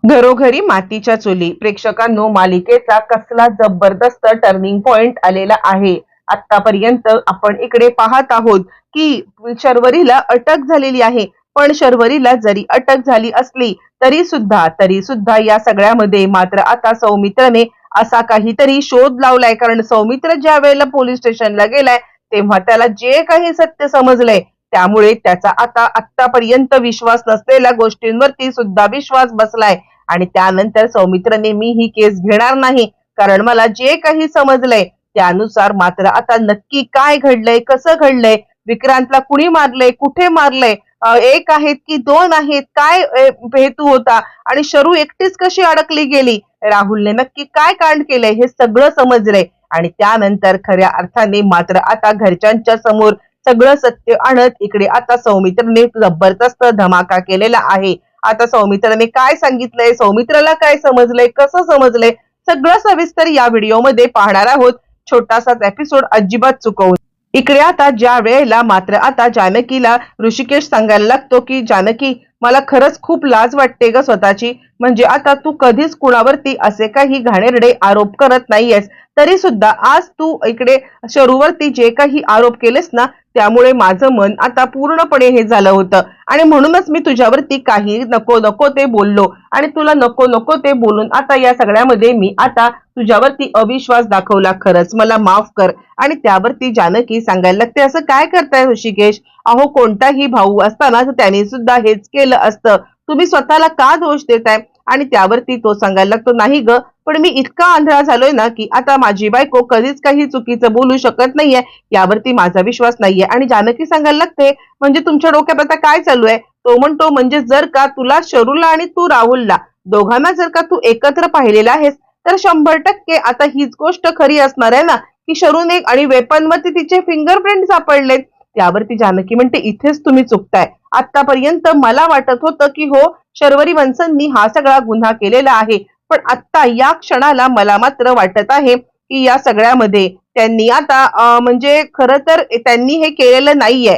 घरोघरी मातीच्या चुली. प्रेक्षकांनो, मालिकेचा कसला जबरदस्त टर्निंग पॉइंट आलेला आहे. आतापर्यंत आपण इकडे पाहत आहोत की शर्वरीला अटक झालेली आहे, पण शर्वरीला जरी अटक झाली असली तरी सुद्धा या सगळ्यामध्ये मात्र आता सौमित्रने असा काहीतरी शोध लावलाय. कारण सौमित्र ज्या वेळेला पोलीस स्टेशनला गेलाय तेव्हा त्याला जे काही सत्य समजलंय, त्यामुळे त्याचा आता आतापर्यंत विश्वास नसलेल्या गोष्टींवरती सुद्धा विश्वास बसलाय. आणि त्यानंतर सौमित्रने मी ही केस घेणार नाही, कारण मला जे काही समजलंय त्यानुसार मात्र आता नक्की काय घडलंय, कसं घडलंय, विक्रांतला कुणी मारलंय, कुठे मारलंय, एक आहेत की दोन आहेत, काय हेतू होता, आणि शरू एकटीच कशी अडकली गेली, राहुलने नक्की काय कांड केलंय, हे सगळं समजलंय. आणि त्यानंतर खऱ्या अर्थाने मात्र आता घरच्यांच्या समोर सगळं सत्य आणत इकडे आता सौमित्रने जबरदस्त धमाका केलेला आहे. आता सौमित्रने काय सांगितलंय, सौमित्राला काय समजलंय, कसं समजलंय, सगळं सविस्तर या व्हिडिओमध्ये पाहणार आहोत. छोटासाच एपिसोड अजिबात चुकवू. इकडे आता ज्या वेळेला मात्र आता जानकीला ऋषिकेश सांगायला लागतो की जानकी, मला खरंच खूप लाज वाटते ग स्वतःची. म्हणजे आता तू कधीच कुणावरती असे काही घाणेरडे आरोप करत नाहीयेस, तरी सुद्धा आज तू इकडे शरूवरती जे काही आरोप केलेस ना, त्यामुळे माझं मन आता पूर्णपणे हे झालं होतं. आणि म्हणूनच मी तुझ्यावरती काही नको नको ते बोललो, आणि तुला नको नको ते बोलून आता या सगळ्यामध्ये मी आता तुझ्यावरती अविश्वास दाखवला. खरंच मला माफ कर. आणि त्यावरती जानकी सांगायला लागते, असं काय करताय ऋषिकेश? अहो, कोणताही भाऊ असताना त्याने सुद्धा हेच केलं असतं, तुम्ही स्वतःला का दोष देताय? आणि त्यावरती तो सांगायला लागतो, नाही ग, पण मी इतका आंधळा झालोय ना की आता माझी बायको कधीच काही चुकीचं बोलू शकत नाहीये, यावरती माझा विश्वास नाहीये. आणि जानकी सांगायला लागते, म्हणजे तुमच्या डोक्यात आता काय चालू आहे? तो म्हणतो, म्हणजे जर का तुला शरूला आणि तू राहुलला दोघांना जर का तू एकत्र पाहिलेला आहेस, तर 100% आता हीच गोष्ट खरी असणार आहे ना की शरूने आणि वेपनवरती तिचे फिंगरप्रिंट सापडलेत. त्यावरती जानकी म्हणते, इथेच तुम्ही चुकताय. आतापर्यंत मला वाटत होतं की हो, शर्वरी वंशंनी हा सगळा गुन्हा केलेला आहे, पण आता या क्षणाला मला मात्र वाटत आहे की या सगळ्यामध्ये त्यांनी आता म्हणजे खरं तर त्यांनी हे केलेलं नाहीये.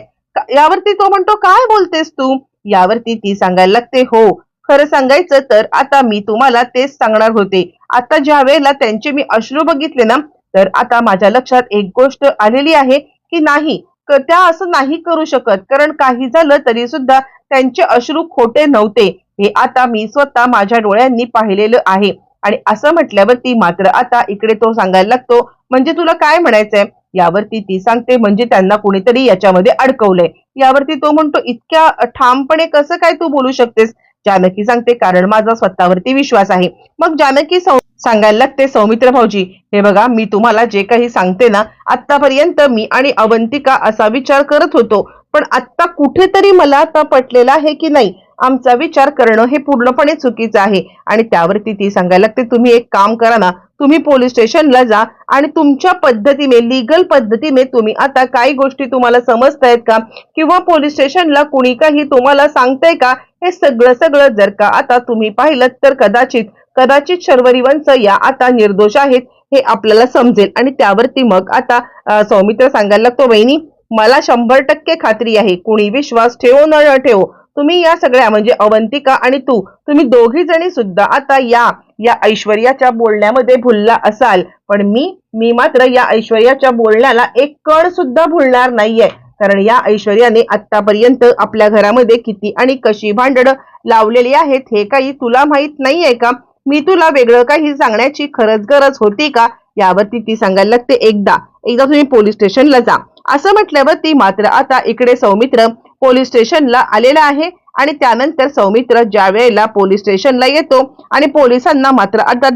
यावरती तो म्हणतो, काय बोलतेस तू? यावरती ती सांगायला लागते, हो, खरं सांगायचं तर आता मी तुम्हाला तेच सांगणार होते. आता ज्या वेळेला त्यांचे मी अश्रू बघितले ना, तर आता माझ्या लक्षात एक गोष्ट आलेली आहे की नाही, त्या असं नाही करू शकत, कारण काही झालं तरी सुद्धा त्यांचे अश्रू खोटे नव्हते, हे आता मी स्वतः माझ्या डोळ्यांनी पाहिलेलं आहे. आणि असं म्हटल्यावरती मात्र आता इकडे तो सांगायला लागतो, म्हणजे तुला काय म्हणायचंय? यावरती ती सांगते, म्हणजे त्यांना कुणीतरी याच्यामध्ये अडकवलंय. यावरती तो म्हणतो, इतक्या ठामपणे कसं काय तू बोलू शकतेस? जानकी सांगते, कारण माझा स्वतःवरती विश्वास आहे. मग जानकी सांगायला लागते, सौमित्र भाऊजी, हे बघा, मी तुम्हाला जे काही सांगते ना, आतापर्यंत मी आणि अवंतिका असा विचार करत होतो, पण आता कुठेतरी मला आता पटलेलं आहे की नाही, आमचा विचार करणं हे पूर्णपणे चुकीचं आहे. आणि त्यावरती ती सांगायला लागते, तुम्ही एक काम करा ना, तुम्ही पोलीस स्टेशनला जा आणि तुमच्या पद्धतीने, लीगल पद्धतीने तुम्ही आता काही गोष्टी तुम्हाला समजतायत का, किंवा पोलीस स्टेशनला कुणी काही तुम्हाला सांगताय का, हे सगळं सगळं जर का आता तुम्ही पाहिलं तर कदाचित कदाचित शर्वरी वंश या आता निर्दोष आहेत हे आपल्याला समजेल. आणि त्यावरती मग आता सौमित्र सांगायला लागतो, वहिनी, मला 100% खात्री आहे, कुणी विश्वास ठेवो न ठेवो, तुम्ही या सगळ्या म्हणजे अवंतिका आणि तुम्ही दोघी जणी सुद्धा आता या या ऐश्वर्याच्या बोलण्यामध्ये भुलला असाल, पण मी मात्र या ऐश्वर्याच्या बोलण्याला एक कण सुद्धा भुलणार नाहीये. कारण या ऐश्वर्याने आतापर्यंत आपल्या घरामध्ये किती आणि कशी भांडणं लावलेली आहेत हे काही तुला माहित नाहीये का? मी तुला वेगळं काही सांगण्याची खरंच गरज होती का? यावरती ती सांगायला लागते, एकदा तुम्ही पोलीस स्टेशनला जा. असं म्हटल्यावरती मात्र आता इकडे सौमित्र पोलीस स्टेशनला आलेला आहे. आणि त्यानंतर सौमित्र ज्या वेळेला पोलीस स्टेशनला येतो आणि पोलिसांना मात्र आता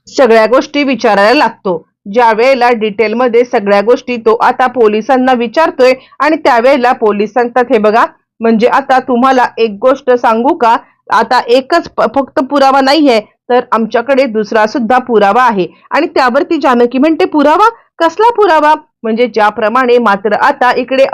सगळ्या गोष्टी विचारायला लागतो. ज्या वेळेला डिटेलमध्ये सगळ्या गोष्टी तो आता पोलिसांना विचारतोय, आणि त्यावेळेला पोलीस सांगतात, हे बघा, म्हणजे आता तुम्हाला एक गोष्ट सांगू का, आता एकच फक्त पुरावा नाहीये, तर आमच्याकडे दुसरा सुद्धा पुरावा आहे. आणि त्यावरती जानकी म्हणते, पुरावा? कसला पुरावा? म्हणजे ज्याप्रमाणे मात्र आता इकडे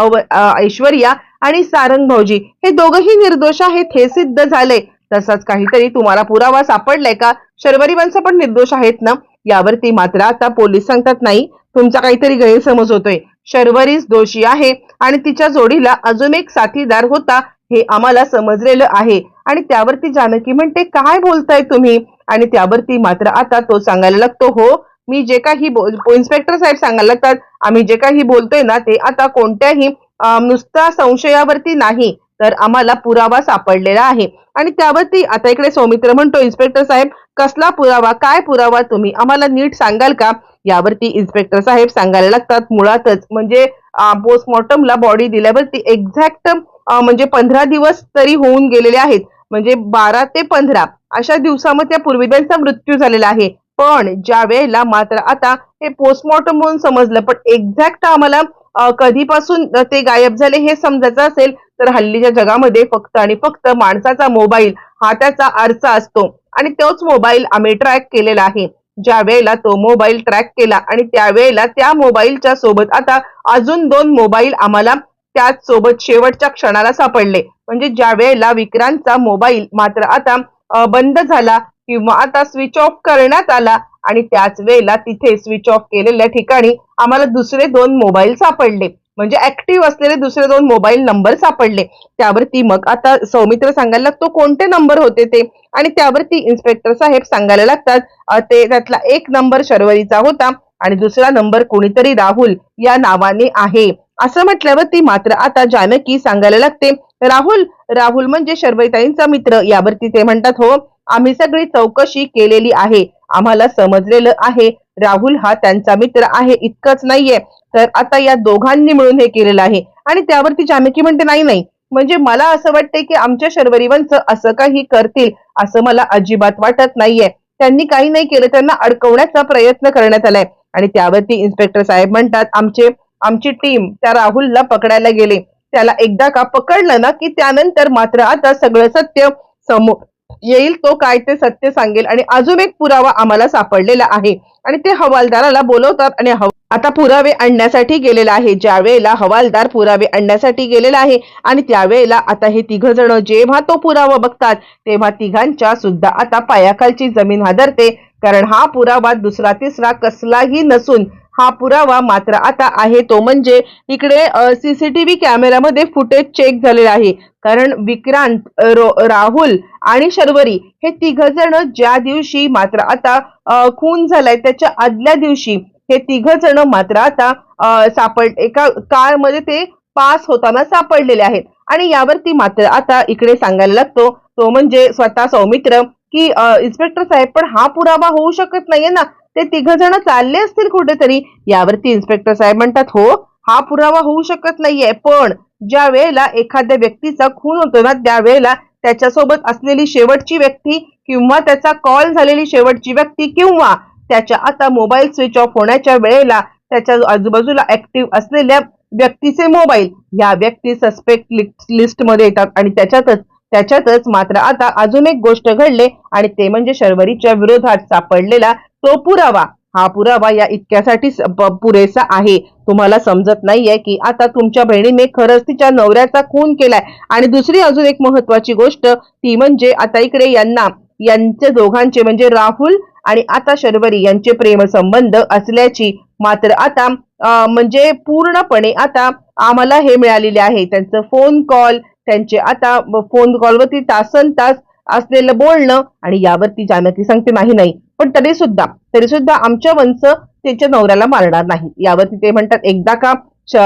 ऐश्वर्या आणि सारंग भाऊजी हे दोघही निर्दोष आहेत हे सिद्ध झाले, तसाच काहीतरी तुम्हाला पुरावा सापडलाय का? शर्वरी वंश पण निर्दोष आहेत ना? यावरती मात्र आता पोलीस सांगतात, नाही, तुमचा काहीतरी गैरसमज होतोय. शर्वरीच दोषी आहे आणि तिच्या जोडीला अजून एक साथीदार होता, हे आम्हाला समजलेलं आहे. आणि त्यावरती जानकी म्हणते, काय बोलताय तुम्ही? आणि त्यावरती मात्र आता तो सांगायला लागतो, हो, मी जे काही इन्स्पेक्टर साहेब सांगायला लागतात, आम्ही जे काही बोलतोय ना ते आता कोणत्याही नुसता संशयावरती नाही, तर आम्हाला पुरावा सापडलेला आहे. आणि त्यावरती आता इकडे सौमित्र म्हणतो, इन्स्पेक्टर साहेब, कसला पुरावा? काय पुरावा? तुम्ही आम्हाला नीट सांगाल का? यावरती इन्स्पेक्टर साहेब सांगायला लागतात, मुळातच म्हणजे पोस्टमॉर्टमला बॉडी दिल्यावरती एक्झॅक्ट म्हणजे 15 दिवस तरी होऊन गेलेले आहेत. म्हणजे 12 ते 15 अशा दिवसामध्ये त्या पूर्वजांचा मृत्यू झालेला आहे. पण ज्या वेळेला मात्र आता हे पोस्टमॉर्टम म्हणून समजलं, पण एक्झॅक्ट आम्हाला कधीपासून ते गायब झाले हे समजायचं असेल, तर हल्लीच्या जगामध्ये फक्त आणि फक्त माणसाचा मोबाईल हा त्याचा आरसा असतो. आणि तोच मोबाईल आम्ही ट्रॅक केलेला आहे. ज्या वेळेला तो मोबाईल ट्रॅक केला आणि त्यावेळेला त्या मोबाईलच्या सोबत आता अजून 2 मोबाईल आम्हाला त्याच सोबत शेवटच्या क्षणाला सापडले. म्हणजे ज्या वेळेला विक्रांतचा मोबाईल मात्र आता बंद झाला किंवा आता स्विच ऑफ करण्यात आला आणि त्याच वेळेला तिथे स्विच ऑफ केलेल्या ठिकाणी आम्हाला दुसरे 2 मोबाईल सापडले. म्हणजे ऍक्टिव्ह असलेले दुसरे 2 मोबाईल नंबर सापडले. त्यावरती मग आता सौमित्र सांगायला लागतो, कोणते नंबर होते ते? आणि त्यावरती इन्स्पेक्टर साहेब सांगायला लागतात, ते त्यातला एक नंबर शर्वरीचा होता आणि दुसरा नंबर कोणीतरी राहुल या नावाने आहे. असं म्हटल्यावरती मात्र आता जानकी सांगायला लागते, राहुल? राहुल म्हणजे शर्वरीताईंचा मित्र. यावरती ते म्हणतात, हो, आम्ही सगळी चौकशी केलेली आहे, आम्हाला समजलेलं आहे राहुल हा त्यांचा मित्र आहे. इतकंच नाहीये, तर आता या दोघांनी मिळून हे केलेलं आहे. आणि त्यावरती जानकी म्हणते, नाही नाही, म्हणजे मला असं वाटतंय की आमच्या शर्वरी वंश असं काही करतील असं मला अजिबात वाटत नाहीये. त्यांनी काही नाही केलं, त्यांना अडकवण्याचा प्रयत्न करण्यात आलाय. आणि त्यावरती इन्स्पेक्टर साहेब म्हणतात, आमची टीम त्या राहुलला पकडायला गेले. त्याला एकदा का पकडलं ना की त्यानंतर मात्र आता सगळं सत्य समोर येईल. तो काय ते सत्य सांगेल. आणि अजून एक पुरावा आम्हाला सापडलेला आहे. आणि ते हवालदाराला बोलवतात आणि आता पुरावे आणण्यासाठी गेलेला आहे. ज्या वेळेला हवालदार पुरावे आणण्यासाठी गेलेला आहे आणि त्यावेळेला आता हे 3 जण जेव्हा तो पुरावा बघतात तेव्हा तिघांच्या सुद्धा आता पायाखालची जमीन हादरते. कारण हा पुरावा दुसरा तिसरा कसलाही नसून हा पुरावा मात्र आता आहे तो म्हणजे इकडे सीसीटीव्ही कॅमेरामध्ये फुटेज चेक झालेला आहे. कारण विक्रांत, राहुल आणि शर्वरी हे 3 जण ज्या दिवशी मात्र आता खून झालाय त्याच्या आदल्या दिवशी हे 3 जण मात्र आता एका कार मध्ये ते पास होताना सापडलेले आहेत. आणि यावरती मात्र आता इकडे सांगायला लागतो तो म्हणजे स्वतः सौमित्र की इन्स्पेक्टर साहेब, पण हा पुरावा होऊ शकत नाहीये ना, ते 3 जण चालले असतील कुठेतरी. यावरती इन्स्पेक्टर साहेब म्हणतात, हो, हा पुरावा होऊ शकत नाहीये, पण ज्या वेळेला एखाद्या व्यक्तीचा खून होतो ना त्यावेळेला त्याच्यासोबत असलेली शेवटची व्यक्ती किंवा त्याचा कॉल झालेली शेवटची व्यक्ती किंवा त्याच्या आता मोबाईल स्विच ऑफ होण्याच्या वेळेला त्याच्या आजूबाजूला ऍक्टिव्ह असलेल्या व्यक्तीचे मोबाईल या व्यक्ती सस्पेक्ट लिस्ट मध्ये येतात. आणि त्याच्यातच मात्र आता अजून एक गोष्ट घडले आणि ते म्हणजे शर्वरीच्या विरोधात सापडलेला तो पुरावा. हा पुरावा या इतक्यासाठी पुरेसा आहे. तुम्हाला समजत नाहीये की आता तुमच्या बहिणीने खरंच तिच्या नवऱ्याचा खून केलाय. आणि दुसरी अजून एक महत्वाची गोष्ट ती म्हणजे आता इकडे यांचे दोघांचे म्हणजे राहुल आणि आता शर्वरी यांचे प्रेमसंबंध असल्याची मात्र आता म्हणजे पूर्णपणे आता आम्हाला हे मिळालेले आहे. त्यांचं फोन कॉल, त्यांचे आता फोन कॉलवरती तासनतास असलेलं बोलणं. आणि यावरती जानकी सांगते, नाही नाही, पण तरी सुद्धा आमच्या वंश त्याच्या नवऱ्याला मारणार नाही. यावरती ते म्हणतात, एकदा का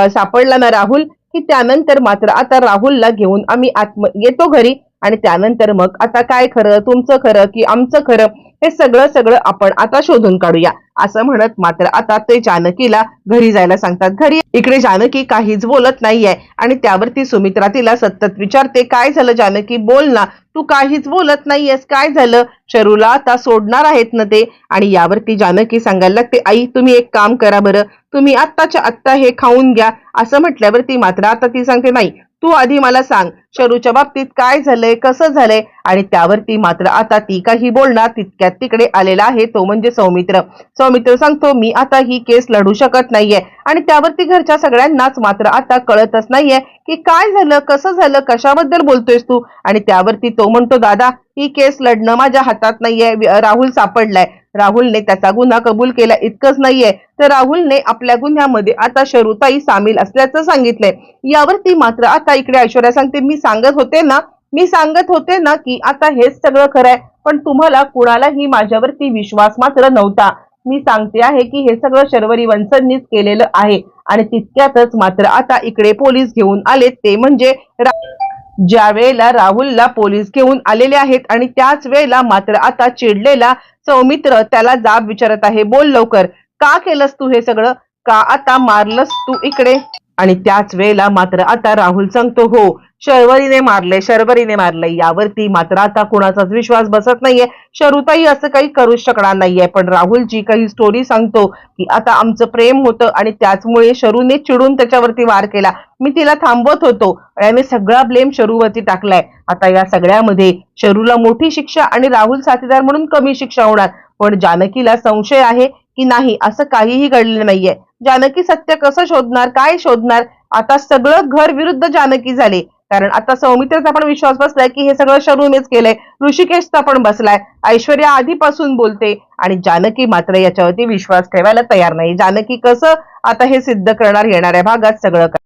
सापडला ना राहुल की त्यानंतर मात्र आता राहुलला घेऊन आम्ही येतो घरी आणि त्यानंतर मग आता काय खरं, तुमचं खरं की आमचं खरं, हे सगळं आपण आता शोधून काढूया. असं म्हणत मात्र आता ते जानकीला घरी जायला सांगतात. घरी इकडे जानकी काहीच बोलत नाहीये आणि त्यावरती सुमित्रा तिला सतत विचारते, काय झालं जानकी, बोल ना, तू काहीच बोलत नाहीयेस, काय झालं? शरूला आता सोडणार आहेत ना ते. आणि यावरती जानकी सांगायला लागते, आई तुम्ही एक काम करा बरं, तुम्ही आत्ताच्या आत्ता हे खाऊन घ्या. असं म्हटल्यावरती मात्र आता ती सांगते, नाही, तू आधी मला सांग शरूच्या बाबतीत काय झालंय, कसं झालंय. आणि त्यावरती मात्र आता ती काही बोलणार तितक्यात तिकडे आलेला आहे तो म्हणजे सौमित्र सांगतो, मी आता ही केस लढू शकत नाहीये. आणि त्यावरती घरच्या सगळ्यांनाच मात्र आता कळतच नाहीये की काय झालं, कसं झालं, कशाबद्दल बोलतोयस तू. आणि त्यावरती तो म्हणतो, दादा, ही केस लढणं माझ्या हातात नाहीये, राहुल सापडलाय. राहुलने त्याचा गुन्हा कबूल केला इतकंच नाहीये, तर राहुलने आपल्या गुन्ह्यामध्ये आता शरुताई सामील असल्याचं सांगितलंय. यावरती मात्र आता इकडे ऐश्वर्या सांगते, मी सांगत होते ना की आता हेच सगळं खरं आहे, पण तुम्हाला कुणालाही माझ्यावरती विश्वास मात्र नव्हता. मी सांगते आहे की हे सगळं शर्वरी वंशनीच केलेलं आहे. आणि तितक्यातच मात्र आता इकडे पोलीस घेऊन आले, ते म्हणजे ज्या वेळेला राहुलला पोलीस घेऊन आलेले आहेत आणि त्याच वेळेला मात्र आता चिडलेला सौमित्र त्याला जाब विचारत आहे, बोल लवकर, का केलंस तू हे सगळं, का आता मारलंस तू इकडे. आणि त्याच वेळेला मात्र आता राहुल सांगतो, हो शर्वरीने मारलंय. यावरती मात्र आता कुणाचाच विश्वास बसत नाहीये. शरुताई असं काही करू शकणार नाहीये, पण राहुल जी काही स्टोरी सांगतो की आता आमचं प्रेम होतं आणि त्याचमुळे शरूने चिडून त्याच्यावरती वार केला, मी तिला थांबवत होतो आणि आम्ही सगळा ब्लेम शरूवरती टाकलाय. आता या सगळ्यामध्ये शरूला मोठी शिक्षा आणि राहुल साथीदार म्हणून कमी शिक्षा होणार, पण जानकीला संशय आहे की नाही असं काहीही घडलेलं नाहीये. जानकी सत्य कसं शोधणार, काय शोधणार. आता सगळं घर विरुद्ध जानकी झाले, कारण आता सौमित्रचा पण विश्वास बसलाय की हे सगळं शरूनेच केलंय. ऋषिकेशचा पण बसलाय. ऐश्वर्या आधीपासून बोलते आणि जानकी मात्र याच्यावरती विश्वास ठेवायला तयार नाही. जानकी कसं आता हे सिद्ध करणार येणाऱ्या भागात सगळं